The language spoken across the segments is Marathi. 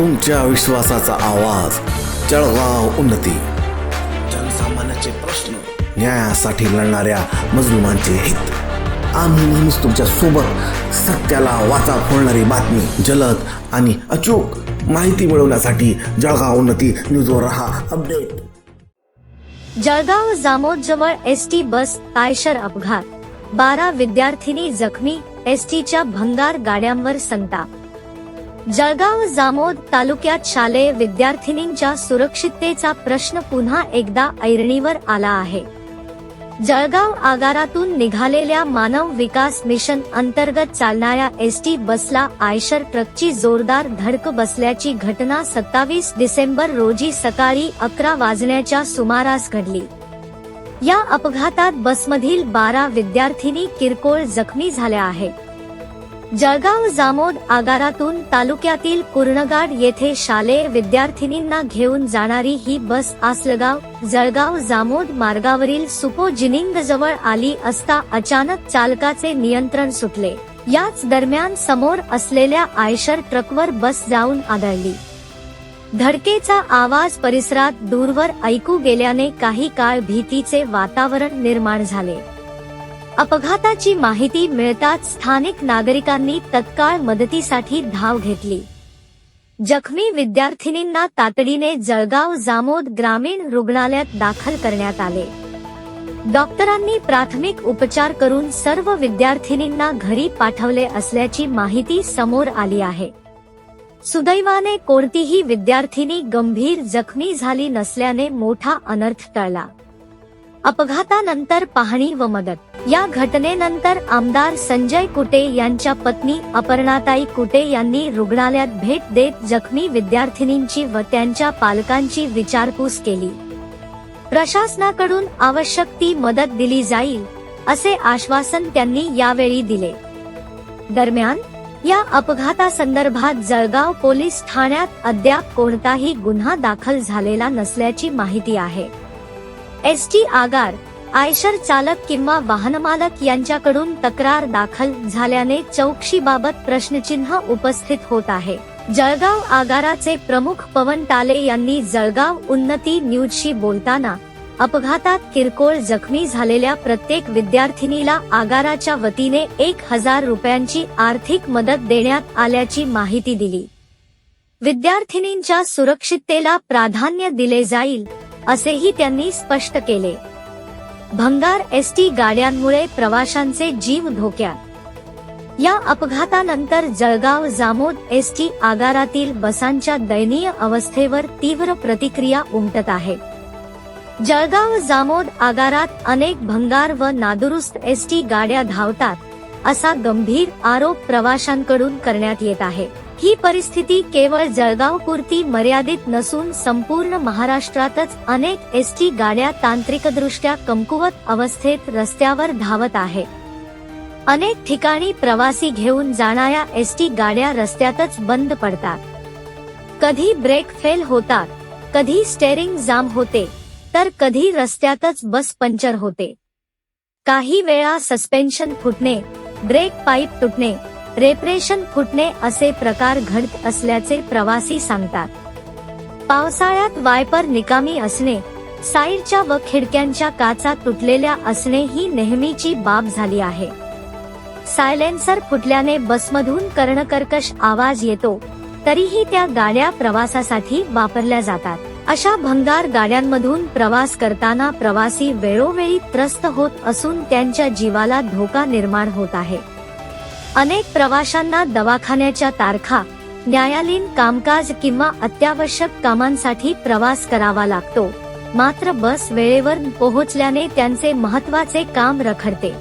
तुमच्या विश्वासाचा आवाज, जळगाव उन्नती. जनसामान्याचे प्रश्न, न्यायासाठी लढणाऱ्या मजलुमांचे हित. आम्ही नेहमीच तुमच्या सोबत. सत्याला वाचा फोडणारी बातमी, जलद आणि अचूक माहिती मिळवण्यासाठी जळगाव उन्नती न्यूजवर रहा अपडेट. जळगाव जामोद जवळ एसटी बस आयशर अपघात, 12 विद्यार्थिनी जखमी, एसटीच्या भंगार गाड्यांवर संताप. जळगाव जामोद तालुक्यात शालेय विद्यार्थिनींच्या सुरक्षिततेचा प्रश्न पुन्हा एकदा ऐरणीवर आला आहे. जळगाव आगारातून निघालेल्या मानव विकास मिशन अंतर्गत चालणाऱ्या एसटी बसला आयशर ट्रकची जोरदार धडक बसल्याची घटना 27 डिसेंबर रोजी सकाळी 11 वाजण्याच्या सुमारास घडली. या अपघातात बसमधील 12 विद्यार्थिनी किरकोळ जखमी झाल्या आहेत. जळगाव जामोद आगारातून तालुक्यातील कुर्णगाड येथे शालेय विद्यार्थिनींना घेऊन जाणारी ही बस आसलगाव जळगाव जामोद मार्गावरील सुपो जिनिंग जवळ आली असता अचानक चालकाचे नियंत्रण सुटले. याच दरम्यान समोर असलेल्या आयशर ट्रकवर बस जाऊन आदळली. धडकेचा आवाज परिसरात दूरवर ऐकू गेल्याने काही काळ भीतीचे वातावरण निर्माण झाले. अपघाताची माहिती मिळताच स्थानिक नागरिकांनी तत्काळ मदतीसाठी धाव घेतली. जखमी विद्यार्थिनींना तातडीने जळगाव जामोद ग्रामीण रुग्णालयात दाखल करण्यात आले. डॉक्टरांनी प्राथमिक उपचार करून सर्व विद्यार्थिनींना घरी पाठवले असल्याची माहिती समोर आली आहे. सुदैवाने कोणतीही विद्यार्थिनी गंभीर जखमी झाली नसल्याने मोठा अनर्थ टळला. अपघातानंतर पाहणी व मदत. या घटनेनंतर आमदार संजय कुटे यांच्या पत्नी अपर्णाताई कुटे यांनी रुग्णालयात भेट देत जखमी विद्यार्थिनींची व त्यांच्या पालकांची विचारपूस केली. प्रशासनाकडून आवश्यक ती मदत दिली जाईल असे आश्वासन त्यांनी यावेळी दिले. दरम्यान या अपघातासंदर्भात जळगाव पोलीस ठाण्यात अद्याप कोणताही गुन्हा दाखल झालेला नसल्याची माहिती आहे. एसटी आगार, आयशर चालक किंवा वाहनमालक यांच्याकडून तक्रार दाखल झाल्याने चौकशीबाबत प्रश्नचिन्ह उपस्थित होत आहे. जळगाव आगाराचे प्रमुख पवन टाले यांनी जळगाव उन्नती न्यूजशी बोलताना अपघातात किरकोळ जखमी झालेल्या प्रत्येक विद्यार्थिनीला आगाराच्या वतीने 1000 रुपयांची आर्थिक मदत देण्यात आल्याची माहिती दिली. विद्यार्थिनींच्या सुरक्षिततेला प्राधान्य दिले जाईल असेही त्यांनी स्पष्ट केले. भंगार एसटी गाड्यांमुळे प्रवाशांचे जीव धोक्यात. या अपघातानंतर जळगाव जामोद एसटी आगारातील बसांच्या दयनीय अवस्थेवर तीव्र प्रतिक्रिया उमटत आहे. जळगाव जामोद आगारात अनेक भंगार व नादुरुस्त एसटी गाड्या धावतात असा गंभीर आरोप प्रवाशांकडून करण्यात येत आहे. ही परिस्थिती केवळ जळगावपुरती मर्यादित नसून संपूर्ण महाराष्ट्रातच अनेक एसटी गाड्या तांत्रिकदृष्ट्या कमकुवत अवस्थेत रस्त्यावर धावत आहेत. अनेक ठिकाणी प्रवासी घेऊन जाणाऱ्या एसटी गाड्या रस्त्यातच बंद पडतात. कधी ब्रेक फेल होतात, कधी स्टेअरिंग जाम होते, तर कधी रस्त्यातच बस पंक्चर होते. काही वेळा सस्पेन्शन फुटणे, ब्रेक पाईप तुटणे, रेपरेशन फुटणे असे प्रकार घडत असल्याचे प्रवासी सांगतात. पावसाळ्यात वायपर निकामी असणे, साईडच्या व खिडक्यांच्या काचा तुटलेल्या असणे ही नेहमीची बाब झाली आहे. सायलेन्सर फुटल्याने बसमधून कर्णकर्कश आवाज येतो, तरीही त्या गाड्या प्रवासासाठी वापरल्या जातात. अशा भंगार गाड्यांमधून प्रवास करताना प्रवासी वेळोवेळी त्रस्त होत असून त्यांच्या जीवाला धोका निर्माण होत आहे. अनेक प्रवाशांना दवाखान्याच्या तारखा, न्यायालयीन कामकाज किंवा अत्यावश्यक कामांसाठी प्रवास करावा लागतो. मात्र बस वेळेवर पोहोचल्याने त्यांचे महत्त्वाचे काम रखडते.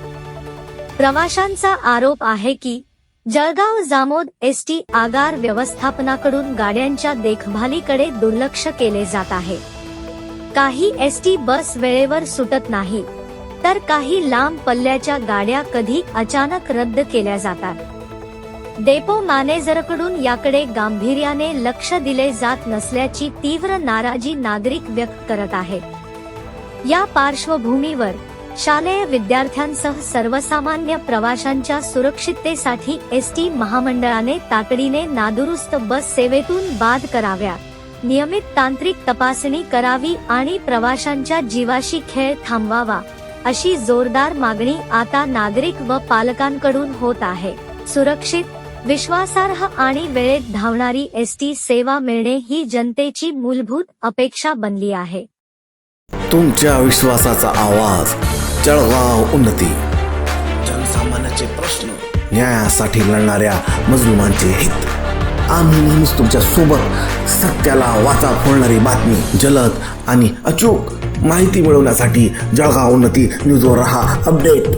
प्रवाशांचा आरोप आहे की जळगाव जामोद एसटी आगार व्यवस्थापनाकडून गाड्यांच्या देखभालीकडे दुर्लक्ष केले जात आहे. काही एसटी बस वेळेवर सुटत नाही, तर काही लांब पल्ल्याच्या गाड्या कधी अचानक रद्द केल्या जातात. डेपो मॅनेजरकडून याकडे गांभीर्याने लक्ष दिले जात नसल्याची तीव्र नाराजी नागरिक व्यक्त करत आहेत. या पार्श्वभूमीवर शालेय विद्यार्थ्यांसह सर्वसामान्य प्रवाशांच्या सुरक्षिततेसाठी एसटी महामंडळाने तातडीने नादुरुस्त बस सेवेतून बाद कराव्या, नियमित तांत्रिक तपासणी करावी आणि प्रवाशांच्या जीवाशी खेळ थांबवावा, अशी जोरदार मागणी आता नागरिक व पालकांकडून होत आहे. सुरक्षित, विश्वासार्ह आणि वेळेत धावणारी एसटी सेवा मिळणे ही जनतेची मूलभूत अपेक्षा बनली आहे. तुमच्या विश्वासाचा आवाज, जळगाव उन्नती. जनसामान्याचे प्रश्न, न्यायासाठी लढणाऱ्या मजलुमांचे हित. आम्ही नेहमीच तुमच्या सोबत. सत्याला वाचा फोडणारी बातमी, जलद आणि अचूक माहिती मिळवण्यासाठी जळगाव उन्नती न्यूजवर रहा अपडेट.